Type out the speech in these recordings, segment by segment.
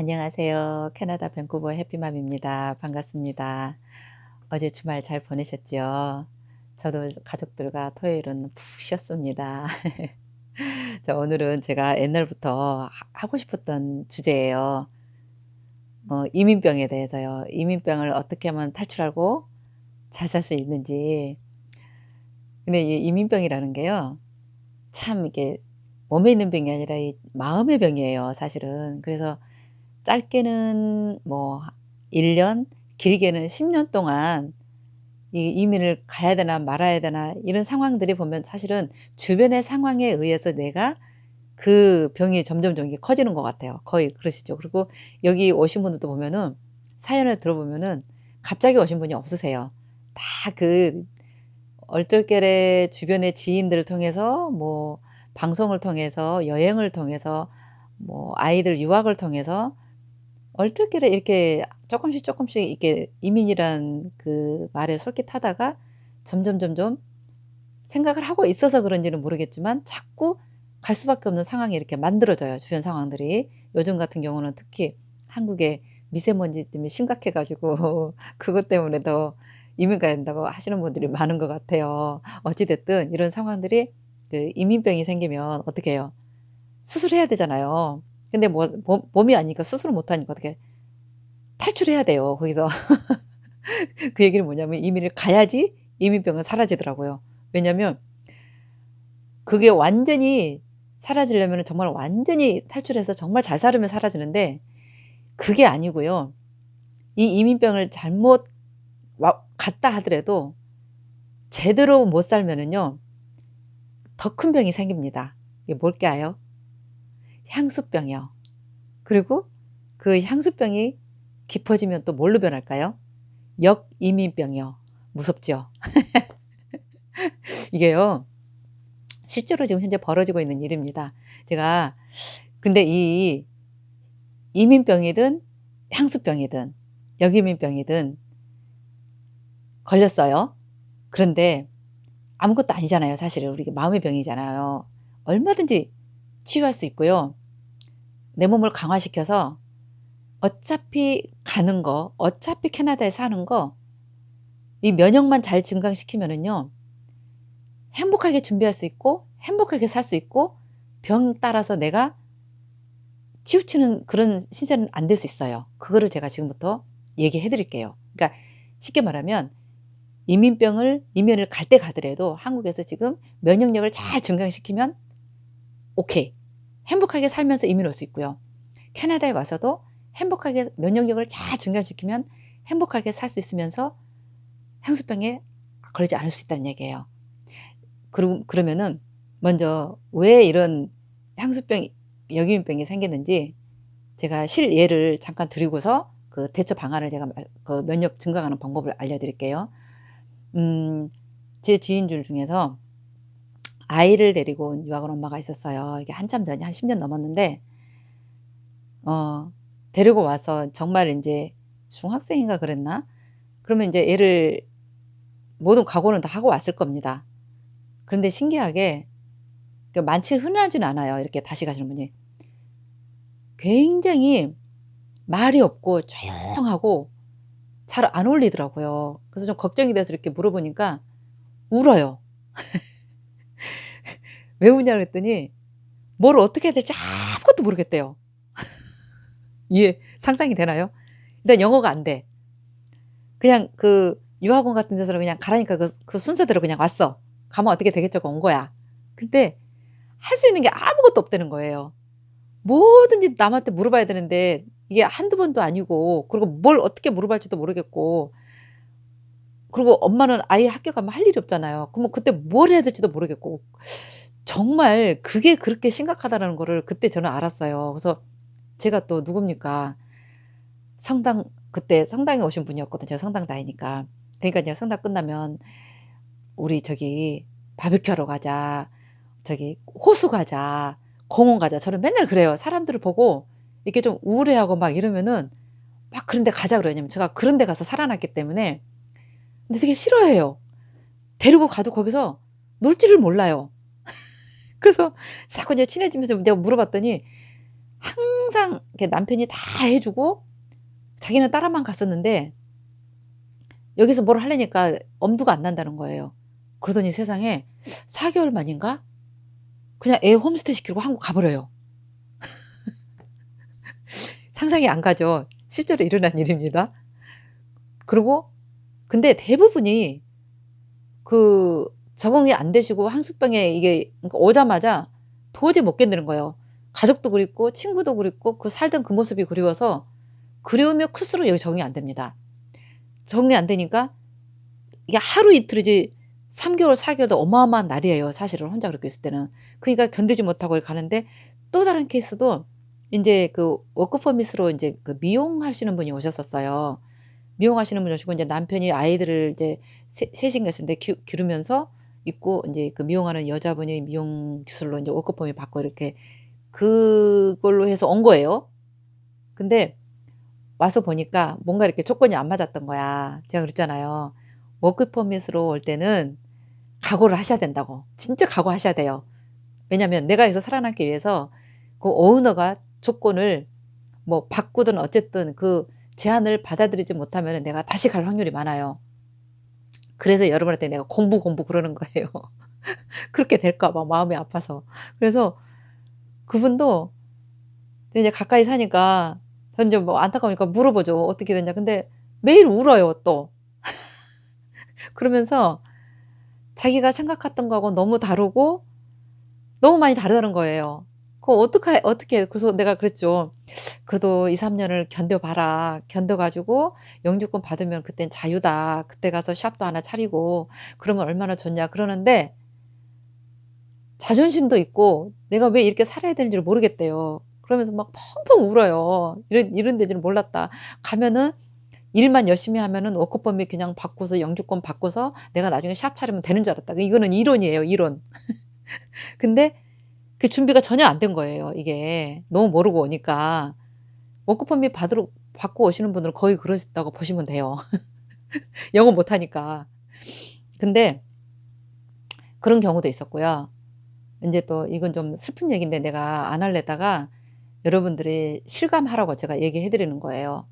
안녕하세요. 캐나다 밴쿠버 해피맘입니다. 반갑습니다. 어제 주말 잘 보내셨죠? 저도 가족들과 토요일은 푹 쉬었습니다. 오늘은 제가 옛날부터 하고 싶었던 주제예요. 이민병에 대해서요. 이민병을 어떻게 하면 탈출하고 잘 살 수 있는지. 근데 이 이민병이라는 게요. 참 이게 몸에 있는 병이 아니라 이 마음의 병이에요, 사실은. 그래서 짧게는 뭐 1 년, 길게는 10년 동안 이 이민을 가야 되나 말아야 되나 이런 상황들이 보면 사실은 주변의 상황에 의해서 내가 그 병이 점점점 이게 커지는 것 같아요. 거의 그러시죠. 그리고 여기 오신 분들도 보면은 사연을 들어보면은 갑자기 오신 분이 없으세요. 다 그 얼떨결에 주변의 지인들을 통해서 뭐 방송을 통해서 여행을 통해서 뭐 아이들 유학을 통해서 얼떨결에 이렇게 쪼끔씩 이렇게 이민이란 그 말에 솔깃하다가 점점점점 생각을 하고 있어서 그런지는 모르겠지만 자꾸 갈 수밖에 없는 상황이 이렇게 만들어져요, 주변 상황들이. 요즘 같은 경우는 특히 한국의 미세먼지 때문에 심각해 가지고 그것 때문에 더 이민 가야 된다고 하시는 분들이 많은 것 같아요. 어찌 됐든 이런 상황들이 그 이민병이 생기면 어떻게 해요? 수술해야 되잖아요. 근데 뭐 몸이 아니니까 수술을 못 하니까 어떻게 탈출해야 돼요, 거기서. 그 얘기는 뭐냐면 이민을 가야지 이민병은 사라지더라고요. 왜냐면 그게 완전히 사라지려면은 정말 완전히 탈출해서 정말 잘 살으면 사라지는데 그게 아니고요. 이 이민병을 잘못 갔다 하더라도 제대로 못 살면은요 더 큰 병이 생깁니다. 이게 뭘까요? 향수병이요. 그리고 그 향수병이 깊어지면 또 뭘로 변할까요? 역이민병이요. 무섭죠? 이게요. 실제로 지금 현재 벌어지고 있는 일입니다. 제가 근데 이 이민병이든 향수병이든 역이민병이든 걸렸어요. 그런데 아무것도 아니잖아요, 사실은. 우리 마음의 병이잖아요. 얼마든지 치유할 수 있고요. 내 몸을 강화시켜서 어차피 가는 거, 어차피 캐나다에 사는 거 이 면역만 잘 증강시키면은요. 행복하게 준비할 수 있고 행복하게 살 수 있고 병 따라서 내가 치우치는 그런 신세는 안 될 수 있어요. 그거를 제가 지금부터 얘기해 드릴게요. 그러니까 쉽게 말하면 이민을 갈 때 가더라도 한국에서 지금 면역력을 잘 증강시키면 오케이. 행복하게 살면서 이민 올 수 있고요. 캐나다에 와서도 행복하게 면역력을 잘 증강시키면 행복하게 살 수 있으면서 향수병에 걸리지 않을 수 있다는 얘기예요. 그러면은 먼저 왜 이런 향수병, 역이민병이 생기는지 제가 실예를 잠깐 드리고서 그 대처 방안을 제가 그 면역 증강하는 방법을 알려드릴게요. 음, 제 지인들 중에서 아이를 데리고 온 유학 온 엄마가 있었어요. 이게 한참 전이 한 10년 넘었는데 어 데리고 와서 정말 인제 중학생인가 그랬나? 그러면 인제 애를 모든 각오는 다 하고 왔을 겁니다. 그런데 신기하게 많지 흔하진 않아요, 이렇게 다시 가시는 분이. 굉장히 말이 없고 조용하고 잘 안 어울리더라고요. 그래서 좀 걱정이 돼서 이렇게 물어보니까 울어요. "왜 우냐?" 그랬더니 뭘 어떻게 해야 될지 아무것도 모르겠대요. 이해 상상이 되나요? 일단 영어가 안 돼. 그냥 그 유학원 같은 데서는 그냥 가라니까 그 순서대로 그냥 왔어. 가면 어떻게 되겠죠가 온 거야. 근데 할 수 있는 게 아무것도 없다는 거예요. 뭐든지 남한테 물어봐야 되는데 이게 한두 번도 아니고 그리고 뭘 어떻게 물어봐야 할지도 모르겠고 그리고 엄마는 아이 학교 가면 할 일이 없잖아요. 그러면 그때 뭘 해야 될지도 모르겠고 정말 그게 그렇게 심각하다라는 거를 그때 저는 알았어요. 그래서 제가 또 누굽니까? 그때 성당에 오신 분이었거든요, 제가 성당 다니니까. 그러니까 이제 성당 끝나면 "우리 저기 바비큐 하러 가자. 저기 호수 가자. 공원 가자." 저는 맨날 그래요. 사람들을 보고 이렇게 좀 우울해하고 막 이러면은 막 그런 데 가자 그래요. 왜냐면 제가 그런 데 가서 살아났기 때문에. 근데 되게 싫어해요. 데리고 가도 거기서 놀 줄을 몰라요. 그래서 자꾸 이제 친해지면서 내가 물어봤더니 항상 이렇게 남편이 다 해 주고 자기는 따라만 갔었는데 여기서 뭘 하려니까 엄두가 안 난다는 거예요. 그러더니 세상에 4 개월 만인가 그냥 애 홈스테이 시키고 한국 가 버려요. 상상이 안 가죠. 실제로 일어난 일입니다. 그리고 근데 대부분이 그 적응이 안 되시고 향수병에 이게 그러니까 오자마자 도저히 못 견디는 거예요. 가족도 그립고 친구도 그립고 그 살던 그 모습이 그리워서 그리우면 클수록 여기 적응이 안 됩니다. 적응이 안 되니까 이게 하루 이틀이지 3 개월 4 개월도 어마어마한 날이에요 사실은 혼자 그렇게 있을 때는. 그러니까 견디지 못하고 이렇게 가는데 또 다른 케이스도 인제 그 워크 퍼밋으로 인제 그 미용하시는 분이 오셨었어요. 미용하시는 분이 오시고 인제 남편이 아이들을 이제 셋인가 있었는데 기르면서 있고 인제 그 미용하는 여자분이 미용 기술로 인제 워크 퍼밋 받고 이렇게 그걸로 해서 온 거예요. 근데 와서 보니까 뭔가 이렇게 조건이 안 맞았던 거야. 제가 그랬잖아요. 워크 퍼밋으로 올 때는 각오를 하셔야 된다고. 진짜 각오하셔야 돼요. 왜냐하면 내가 여기서 살아남기 위해서 그 오너가 조건을 뭐 바꾸든 어쨌든 그 제안을 받아들이지 못하면은 내가 다시 갈 확률이 많아요. 그래서 여러분한테 내가 "공부, 공부." 그러는 거예요. 그렇게 될까 봐 마음이 아파서. 그래서 그분도 이제 가까이 사니까 저는 좀 뭐 안타까우니까 물어보죠. "어떻게 됐냐." 근데 매일 울어요 또. 그러면서 자기가 생각했던 거하고 너무 다르고 너무 많이 다르다는 거예요. 그거 어떻게 그래서 내가 그랬죠. "그래도 2-3 년을 견뎌 봐라. 견뎌 가지고 영주권 받으면 그땐 자유다. 그때 가서 샵도 하나 차리고 그러면 얼마나 좋냐." 그러는데 자존심도 있고 내가 왜 이렇게 살아야 되는지를 모르겠대요. 그러면서 막 펑펑 울어요. 이런 데인지는 몰랐다. 가면은 일만 열심히 하면은 워크퍼밋 그냥 받고서 영주권 받고서 내가 나중에 샵 차리면 되는 줄 알았다. 이거는 이론이에요, 이론. 근데 그 준비가 전혀 안 된 거예요, 이게. 너무 모르고 오니까. 워크퍼밋 받고 오시는 분들은 거의 그러셨다고 보시면 돼요. 영어 못하니까. 근데 그런 경우도 있었고요. 인제 또 이건 좀 슬픈 얘기인데 내가 안 하려다가 여러분들이 실감하라고 제가 얘기해 드리는 거예요.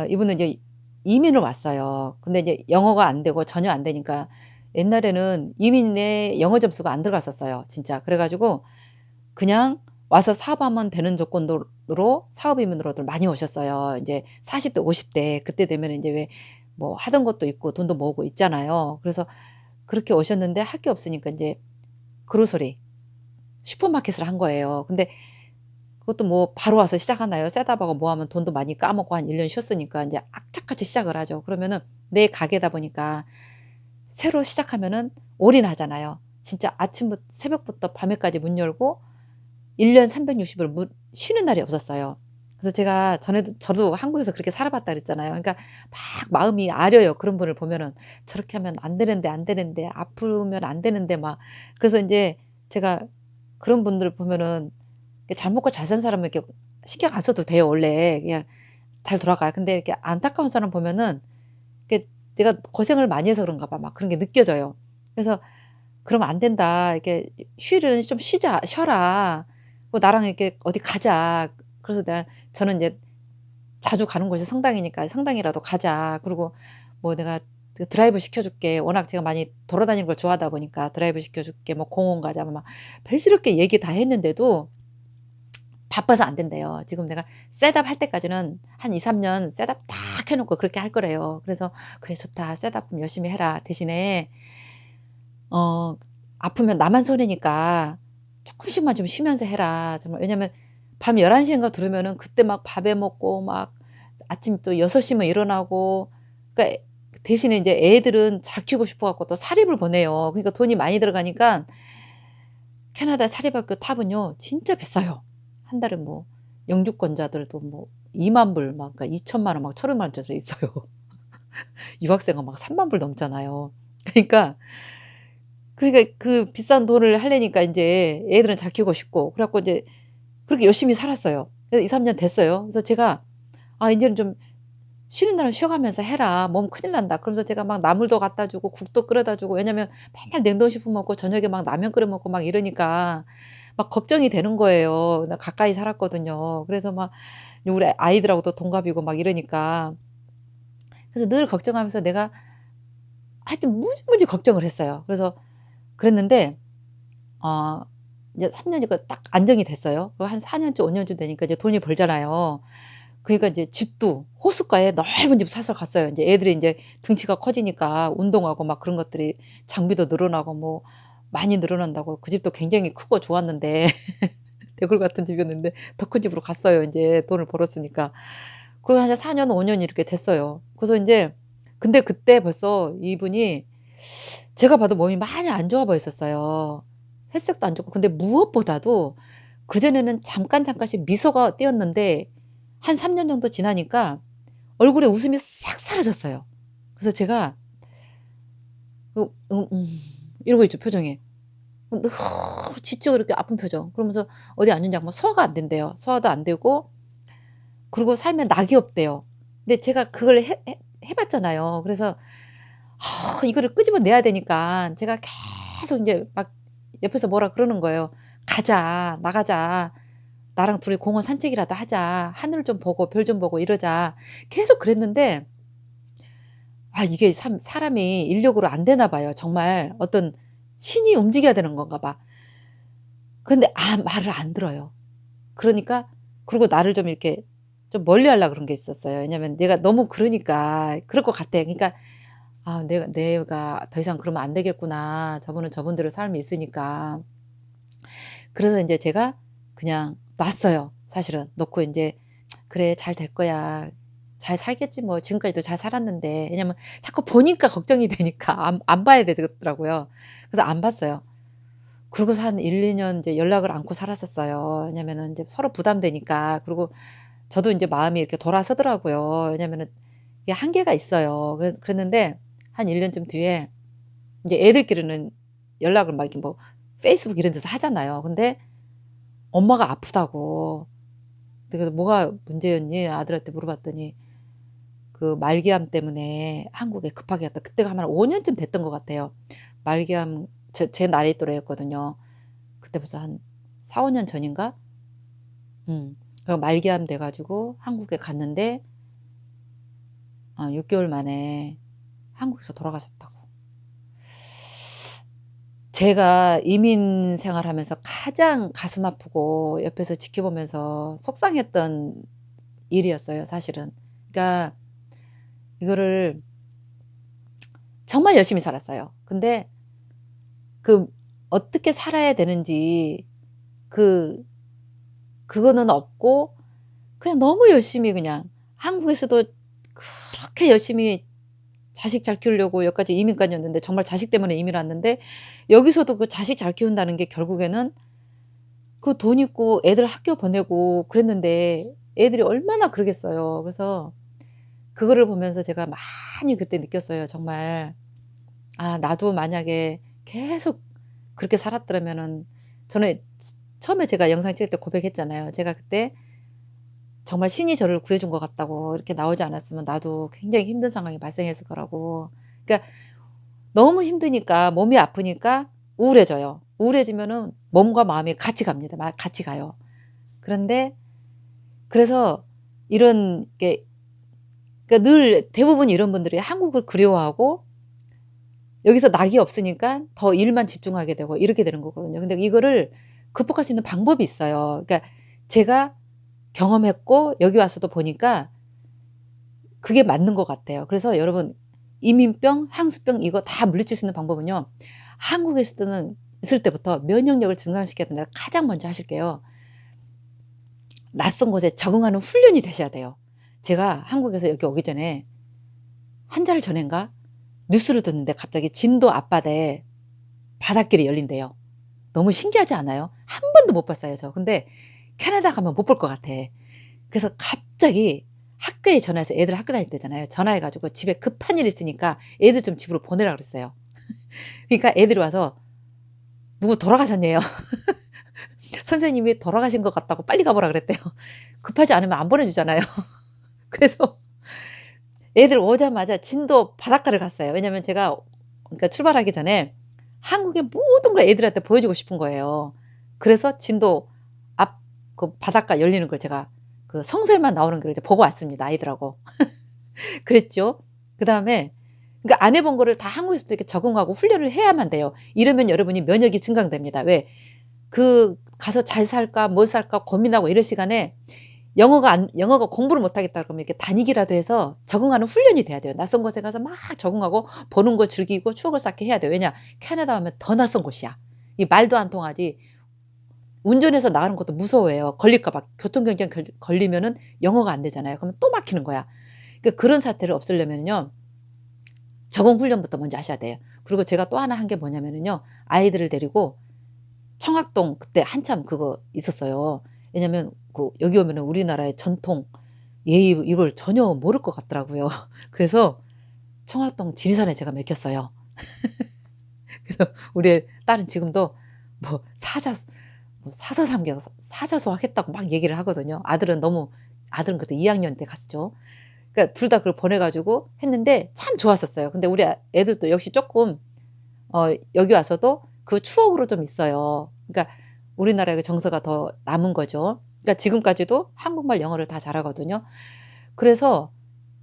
이분은 이제 이민을 왔어요. 근데 이제 영어가 안 되고 전혀 안 되니까 옛날에는 이민에 영어 점수가 안 들어갔었어요 진짜. 그래 가지고 그냥 와서 사업하면 되는 조건으로 사업 이민으로들 많이 오셨어요. 인제 40대 50대 그때 되면은 인제 왜 뭐 하던 것도 있고 돈도 모으고 있잖아요. 그래서 그렇게 오셨는데 할 게 없으니까 인제 그로서리 슈퍼마켓을 한 거예요. 근데 그것도 뭐 바로 와서 시작하나요? 셋업하고 뭐 하면 돈도 많이 까먹고 한 1년 쉬었으니까 인제 악착같이 시작을 하죠. 그러면은 내 가게다 보니까 새로 시작하면은 올인하잖아요. 진짜 새벽부터 밤에까지 문 열고 1년 360일 쉬는 날이 없었어요. 그래서 제가 전에도 저도 한국에서 그렇게 살아봤다 그랬잖아요. 그러니까 막 마음이 아려요. 그런 분을 보면은 '저렇게 하면 안 되는데, 안 되는데. 아프면 안 되는데.' 막 그래서 인제 제가 그런 분들 보면은 잘 먹고 잘 사는 사람은 이렇게 신경 안 써도 돼요 원래. 그냥 잘 돌아가요. 근데 이렇게 안타까운 사람 보면은 이게 내가 고생을 많이 해서 그런가 봐 막 그런 게 느껴져요. 그래서 "그러면 안 된다. 이렇게 휴일은 좀 쉬어라. 뭐 나랑 이렇게 어디 가자." 그래서 저는 인제 자주 가는 곳이 성당이니까 "성당이라도 가자. 그리고 뭐 내가 그 드라이브 시켜 줄게." 워낙 제가 많이 돌아다니는 걸 좋아하다 보니까 "드라이브 시켜 줄게." 뭐 "공원 가자." 뭐 막 별스럽게 얘기 다 했는데도 바빠서 안 된대요. 지금 내가 셋업할 때까지는 한 2-3년 셋업 딱 해 놓고 그렇게 할 거래요. 그래서 "그래 좋다. 셋업 좀 열심히 해라. 대신에 어 아프면 나만 손해니까 쪼끔씩만 좀 쉬면서 해라." 정말 왜냐면 밤 11 시인가 들으면은 그때 막 밥해 먹고 막 아침 또 6 시면 일어나고 그러니까 대신에 인제 애들은 잘 키우고 싶어 갖고 또 사립을 보내요. 그러니까 돈이 많이 들어가니까 캐나다 사립학교 탑은요 진짜 비싸요. 한 달에 뭐 영주권자들도 뭐 2만 불 막 그러니까 2천만 원 막 1,200,000 원짜리 있어요. 유학생은 막 3만 불 넘잖아요. 그러니까 그 비싼 돈을 하려니까 인제 애들은 잘 키우고 싶고 그래 갖고 인제 그렇게 열심히 살았어요. 그래서 2-3년 됐어요. 그래서 제가 "아 인제는 좀 쉬는 날은 쉬어 가면서 해라. 몸 큰일 난다." 그러면서 제가 막 나물도 갖다 주고 국도 끓여다 주고 왜냐면 맨날 냉동식품 먹고 저녁에 막 라면 끓여 먹고 막 이러니까 막 걱정이 되는 거예요. 나 가까이 살았거든요. 그래서 막 우리 아이들하고도 동갑이고 막 이러니까. 그래서 늘 걱정하면서 내가 하여튼 무지무지 걱정을 했어요. 그래서 그랬는데 어 이제 3 년이니까 딱 안정이 됐어요. 그리고 한 4 년쯤 5 년쯤 되니까 이제 돈이 벌잖아요. 그러니까 이제 집도 호숫가에 넓은 집 사서 갔어요. 인제 애들이 인제 등치가 커지니까 운동하고 막 그런 것들이 장비도 늘어나고 뭐 많이 늘어난다고 그 집도 굉장히 크고 좋았는데 대골 같은 집이었는데 더 큰 집으로 갔어요 인제 돈을 벌었으니까. 그리고 한 4 년 5년 이렇게 됐어요. 그래서 인제 근데 그때 벌써 이분이 제가 봐도 몸이 많이 안 좋아 보였었어요. 혈색도 안 좋고 근데 무엇보다도 그전에는 잠깐 잠깐씩 미소가 띄었는데 한 3년 정도 지나니까 얼굴에 웃음이 싹 사라졌어요. 그래서 제가 그 이러고 있죠 표정이. 너무 지치고 이렇게 아픈 표정. 그러면서 어디 앉는지 뭐 소화가 안 된대요. 소화도 안 되고 그리고 삶에 낙이 없대요. 근데 제가 그걸 해 봤잖아요. 그래서 이거를 끄집어내야 되니까 제가 계속 인제 막 옆에서 뭐라 그러는 거예요. "가자. 나가자. 나랑 둘이 공원 산책이라도 하자. 하늘 좀 보고 별 좀 보고 이러자." 계속 그랬는데 이게 참 사람이 인력으로 안 되나 봐요. 정말 어떤 신이 움직여야 되는 건가 봐. 근데 말을 안 들어요. 그러니까 그리고 나를 좀 이렇게 좀 멀리하려 그런 게 있었어요. 왜냐면 내가 너무 그러니까 그럴 것 같아. 그러니까 '내가 더 이상 그러면 안 되겠구나. 저분은 저분대로 삶이 있으니까.' 그래서 인제 제가 그냥 놨어요 사실은. 놓고 인제 '그래 잘 될 거야. 잘 살겠지 뭐. 지금까지도 잘 살았는데.' 왜냐면 자꾸 보니까 걱정이 되니까 안 봐야 되더라고요. 그래서 안 봤어요. 그러고서 한 1-2년 인제 연락을 않고 살았었어요. 왜냐면은 인제 서로 부담되니까. 그리고 저도 인제 마음이 이렇게 돌아서더라고요. 왜냐면은 이게 한계가 있어요. 그랬는데 한 1 년쯤 뒤에 인제 애들끼리는 연락을 막 이렇게 뭐 페이스북 이런 데서 하잖아요. 근데 엄마가 아프다고. 내가 "뭐가 문제였니?" 아들한테 물어봤더니 그 말기암 때문에 한국에 급하게 갔다 그때가 아마 5 년쯤 됐던 것 같아요. 말기암 제 나이 또래였거든요. 그때 벌써 한 4-5년 전인가? 말기암 돼 가지고 한국에 갔는데 6 개월 만에 한국에서 돌아가셨다고. 제가 이민 생활하면서 가장 가슴 아프고 옆에서 지켜보면서 속상했던 일이었어요 사실은. 그러니까 이거를 정말 열심히 살았어요. 근데 그 어떻게 살아야 되는지 그 그거는 없고 그냥 너무 열심히 그냥 한국에서도 그렇게 열심히 자식 잘 키우려고 여기까지 이민까지 왔는데 정말 자식 때문에 이민 왔는데 여기서도 그 자식 잘 키운다는 게 결국에는 그 돈 있고 애들 학교 보내고 그랬는데 애들이 얼마나 그러겠어요. 그래서 그거를 보면서 제가 많이 그때 느꼈어요. 정말 나도 만약에 계속 그렇게 살았더라면은 저는 처음에 제가 영상 찍을 때 고백했잖아요. 제가 그때 정말 신이 저를 구해 준 것 같다고 이렇게 나오지 않았으면 나도 굉장히 힘든 상황이 발생했을 거라고. 그러니까 너무 힘드니까 몸이 아프니까 우울해져요. 우울해지면은 몸과 마음이 같이 갑니다. 같이 가요. 그런데 그래서 이런 게 그러니까 늘 대부분 이런 분들이 한국을 그리워하고 여기서 낙이 없으니까 더 일만 집중하게 되고 이렇게 되는 거거든요. 근데 이거를 극복할 수 있는 방법이 있어요. 그러니까 제가 경험했고 여기 와서도 보니까 그게 맞는 것 같아요. 그래서 여러분 이민병, 향수병 이거 다 물리칠 수 있는 방법은요. 한국에 있을 때부터 면역력을 증강시켜야 된다. 가장 먼저 하실게요. 낯선 곳에 적응하는 훈련이 되셔야 돼요. 제가 한국에서 여기 오기 전에 한 달 전인가 뉴스를 듣는데 갑자기 진도 앞바다에 바닷길이 열린대요. 너무 신기하지 않아요? 한 번도 못 봤어요 저. 근데 캐나다 가면 못 볼 것 같아. 그래서 갑자기 학교에 전화해서 애들 학교 다닐 때잖아요. 전화해 가지고 집에 급한 일이 있으니까 애들 좀 집으로 보내라 그랬어요. 그러니까 애들이 와서 "누구 돌아가셨네요." 선생님이 돌아가신 것 같다고 "빨리 가 보라." 그랬대요. 급하지 않으면 안 보내 주잖아요. 그래서 애들 오자마자 진도 바닷가를 갔어요. 왜냐면 제가 그러니까 출발하기 전에 한국의 모든 걸 애들한테 보여주고 싶은 거예요. 그래서 진도 앞 그 바닷가 열리는 걸 제가 그 성서에만 나오는 걸 이제 보고 왔습니다, 아이들하고. 그랬죠. 그다음에 그러니까 안 해본 거를 다 한국에서도 이렇게 적응하고 훈련을 해야만 돼요. 이러면 여러분이 면역이 증강됩니다. 왜? 그 가서 '잘 살까? 뭘 살까?' 고민하고 이럴 시간에 영어가 공부를 못 하겠다 그러면 이렇게 다니기라도 해서 적응하는 훈련이 돼야 돼요. 낯선 곳에 가서 막 적응하고 보는 거 즐기고 추억을 쌓게 해야 돼요. 왜냐? 캐나다 하면 더 낯선 곳이야. 이 말도 안 통하지 운전해서 나가는 것도 무서워해요. 걸릴까 봐. 교통 경쟁 걸리면은 영어가 안 되잖아요. 그러면 또 막히는 거야. 그러니까 그런 사태를 없애려면은요. 적응 훈련부터 먼저 하셔야 돼요. 그리고 제가 또 하나 한 게 뭐냐면은요. 아이들을 데리고 청학동 그때 한참 그거 있었어요. 왜냐면 그 여기 오면은 우리나라의 전통 예의 이걸 전혀 모를 것 같더라고요. 그래서 청학동 지리산에 제가 맡겼어요. 그래서 우리 딸은 지금도 뭐 사서삼경 사자수학 했다고 막 얘기를 하거든요. 아들은 그때 2 학년 때 갔죠. 그러니까 둘 다 그걸 보내 가지고 했는데 참 좋았었어요. 근데 우리 애들도 역시 쪼끔 여기 와서도 그 추억으로 좀 있어요. 그러니까 우리나라의 그 정서가 더 남은 거죠. 그러니까 지금까지도 한국말, 영어를 다 잘하거든요. 그래서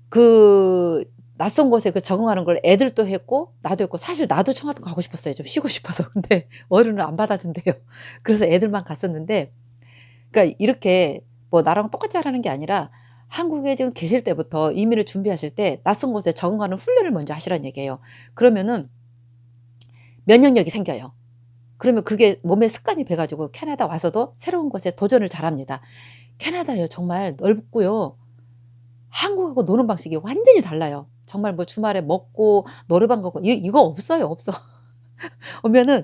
그 낯선 곳에 그 적응하는 걸 애들도 했고 나도 했고 사실 나도 청와도 가고 싶었어요, 좀 쉬고 싶어서. 근데 어른은 안 받아준대요. 그래서 애들만 갔었는데 그러니까 이렇게 뭐 나랑 똑같이 하라는 게 아니라 한국에 지금 계실 때부터 이민을 준비하실 때 낯선 곳에 적응하는 훈련을 먼저 하시라는 얘기예요. 그러면은 면역력이 생겨요. 그러면 그게 몸에 습관이 배 가지고 캐나다 와서도 새로운 곳에 도전을 잘합니다. 캐나다요 정말 넓고요. 한국하고 노는 방식이 완전히 달라요. 정말 뭐 주말에 먹고 노래방 가고 이거 없어요, 없어. 오면은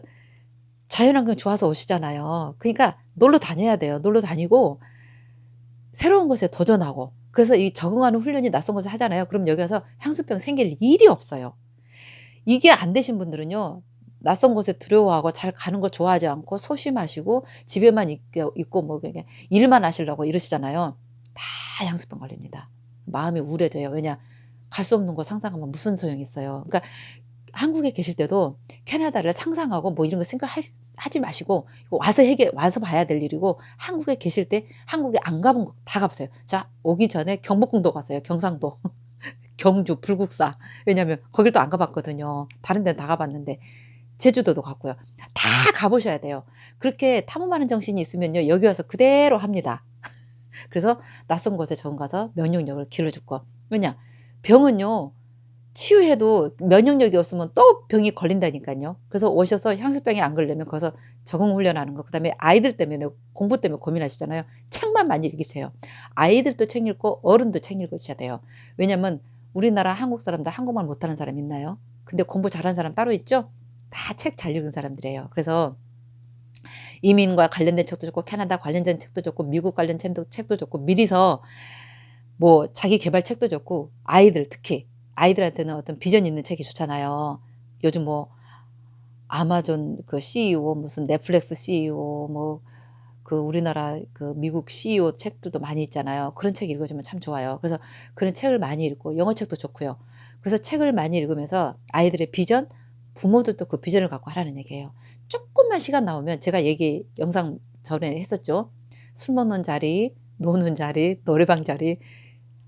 자연환경 좋아서 오시잖아요. 그러니까 놀러 다녀야 돼요. 놀러 다니고 새로운 곳에 도전하고 그래서 이 적응하는 훈련이 낯선 곳에서 하잖아요. 그럼 여기 와서 향수병 생길 일이 없어요. 이게 안 되신 분들은요. 낯선 곳에 두려워하고 잘 가는 거 좋아하지 않고 소심하시고 집에만 있고 뭐 그냥 일만 하시려고 이러시잖아요. 다 향수병 걸립니다. 마음이 우울해져요. 왜냐? 갈 수 없는 곳 상상하면 무슨 소용이 있어요. 그러니까 한국에 계실 때도 캐나다를 상상하고 뭐 이런 거 하지 마시고 이거 와서 봐야 될 일이고 한국에 계실 때 한국에 안 가본 곳 다 가 보세요. 자 오기 전에 경복궁도 갔어요, 경상도. 경주 불국사. 왜냐하면 거길 또 안 가 봤거든요. 다른 데는 다 가 봤는데 제주도도 갔고요. 다 가 보셔야 돼요. 그렇게 탐험하는 정신이 있으면요. 여기 와서 그대로 합니다. 그래서 낯선 곳에 적응 가서 면역력을 길러줄 거. 왜냐? 병은요. 치유해도 면역력이 없으면 또 병이 걸린다니깐요. 그래서 오셔서 향수병에 안 걸리려면 거기서 적응 훈련하는 거 그다음에 아이들 때문에 공부 때문에 고민하시잖아요. 책만 많이 읽으세요. 아이들도 책 읽고 어른도 책 읽으셔야 돼요. 왜냐면 우리나라 한국 사람들 한국말 못하는 사람 있나요? 근데 공부 잘하는 사람 따로 있죠? 다 책 잘 읽은 사람들이에요. 그래서 이민과 관련된 책도 좋고 캐나다 관련된 책도 좋고 미국 관련 책도 좋고 미리서 뭐 자기 계발 책도 좋고 아이들 특히 아이들한테는 어떤 비전 있는 책이 좋잖아요. 요즘 뭐 아마존 그 CEO 무슨 넷플릭스 CEO 뭐 그 우리나라 그 미국 CEO 책들도 많이 있잖아요. 그런 책 읽어주면 참 좋아요. 그래서 그런 책을 많이 읽고 영어 책도 좋고요. 그래서 책을 많이 읽으면서 아이들의 비전, 부모들도 그 비전을 갖고 하라는 얘기예요. 쪼끔만 시간 나오면 제가 얘기 영상 전에 했었죠. 술 먹는 자리, 노는 자리, 노래방 자리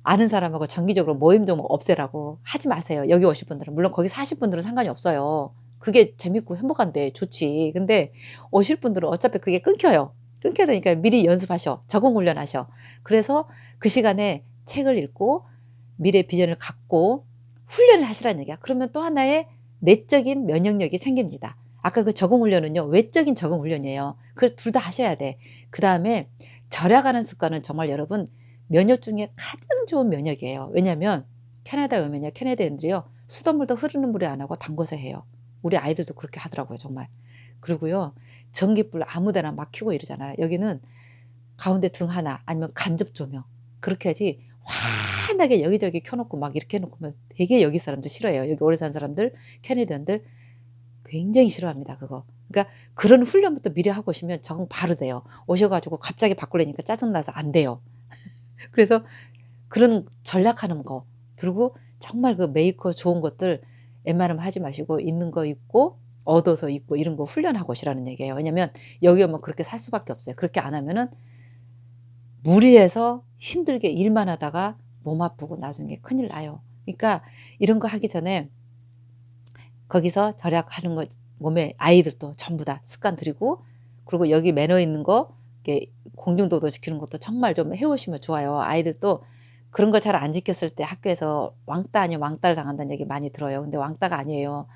아는 사람하고 정기적으로 모임 좀 없애라고 하지 마세요. 여기 오실 분들은. 물론 거기 사실 분들은 상관이 없어요. 그게 재밌고 행복한데 좋지. 근데 오실 분들은 어차피 그게 끊겨요. 끊겨야 되니까 미리 연습하셔. 적응 훈련하셔. 그래서 그 시간에 책을 읽고 미래 비전을 갖고 훈련을 하시라는 얘기야. 그러면 또 하나의 내적인 면역력이 생깁니다. 아까 그 적응 훈련은요. 외적인 적응 훈련이에요. 그걸 둘 다 하셔야 돼. 그다음에 절약하는 습관은 정말 여러분 면역 중에 가장 좋은 면역이에요. 왜냐하면 캐나다에 오면요. 캐나다인들이요. 수돗물도 흐르는 물에 안 하고 담궈서 해요. 우리 아이들도 그렇게 하더라고요 정말. 그리고요. 전기불 아무 데나 막 켜고 이러잖아요. 여기는 가운데 등 하나 아니면 간접 조명 그렇게 하지 환하게 여기저기 켜 놓고 막 이렇게 해 놓으면 되게 여기 사람들 싫어해요. 여기 오래 산 사람들 캐네디언들 굉장히 싫어합니다 그거. 그러니까 그런 훈련부터 미리 하고 오시면 적응 바로 돼요. 오셔 가지고 갑자기 바꾸려니까 짜증 나서 안 돼요. 그래서 그런 전략하는 거 그리고 정말 그 메이커 좋은 것들 웬만하면 하지 마시고 있는 거 입고 얻어서 있고 이런 거 훈련하고 오시라는 얘기예요. 왜냐면 여기 오면 그렇게 살 수밖에 없어요. 그렇게 안 하면은 무리해서 힘들게 일만 하다가 몸 아프고 나중에 큰일 나요. 그러니까 이런 거 하기 전에 거기서 절약하는 거 몸에 아이들도 전부 다 습관 들이고, 그리고 여기 매너 있는 거 이렇게 공중도도 지키는 것도 정말 좀 해 오시면 좋아요. 아이들도 그런 걸 잘 안 지켰을 때 학교에서 왕따 아니면 왕따를 당한다는 얘기 많이 들어요. 근데 왕따가 아니에요.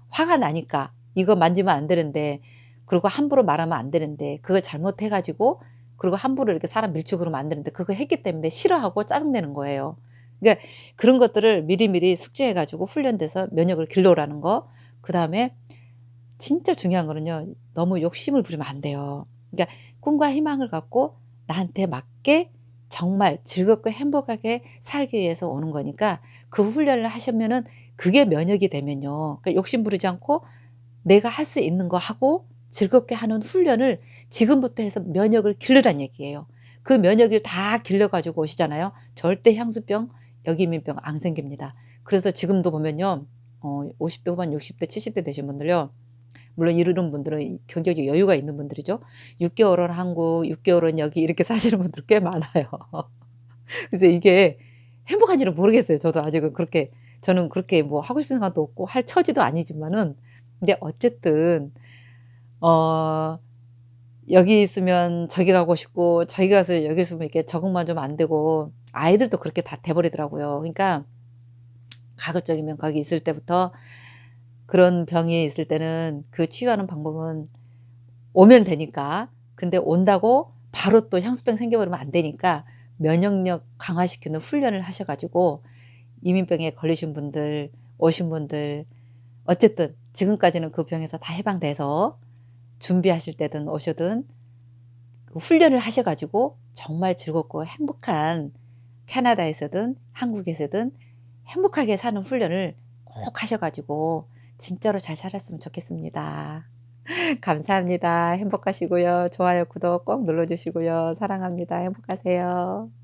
화가 나니까 이거 만지면 안 되는데, 그리고 함부로 말하면 안 되는데 그걸 잘못해 가지고, 그리고 함부로 이렇게 사람 밀치고 그러면 안 되는데 그거 했기 때문에 싫어하고 짜증내는 거예요. 그러니까 그런 것들을 미리미리 숙지해 가지고 훈련돼서 면역을 길러 오라는 거. 그다음에 진짜 중요한 거는요, 너무 욕심을 부리면 안 돼요. 그러니까 꿈과 희망을 갖고 나한테 맞게 정말 즐겁고 행복하게 살기 위해서 오는 거니까, 그 훈련을 하시면은 그게 면역이 되면요, 그러니까 욕심 부리지 않고 내가 할 수 있는 거 하고 즐겁게 하는 훈련을 지금부터 해서 면역을 기르란 얘기예요. 그 면역을 다 길러 가지고 오시잖아요. 절대 향수병, 역이민병 안 생깁니다. 그래서 지금도 보면요, 50대 후반 60대 70대 되신 분들요, 물론 이런 분들은 이 경제적 여유가 있는 분들이죠. 6 개월은 한국, 6 개월은 여기 이렇게 사시는 분들 꽤 많아요. 그래서 이게 행복한지는 모르겠어요. 저도 아직은 그렇게, 저는 그렇게 뭐 하고 싶은 생각도 없고 할 처지도 아니지만은, 근데 어쨌든 어 여기 있으면 저기 가고 싶고 저기 가서 여기 있으면 이렇게 적응만 좀 안 되고, 아이들도 그렇게 다 돼 버리더라고요. 그러니까 가급적이면 거기 있을 때부터 그런 병이 있을 때는 그 치유하는 방법은 오면 되니까. 근데 온다고 바로 또 향수병 생겨 버리면 안 되니까 면역력 강화시키는 훈련을 하셔 가지고, 이민병에 걸리신 분들, 오신 분들 어쨌든 지금까지는 그 병에서 다 해방돼서 준비하실 때든 오셔든 그 훈련을 하셔 가지고 정말 즐겁고 행복한, 캐나다에서든 한국에서든 행복하게 사는 훈련을 꼭 하셔 가지고 진짜로 잘 살았으면 좋겠습니다. 감사합니다. 행복하시고요. 좋아요, 구독 꼭 눌러 주시고요. 사랑합니다. 행복하세요.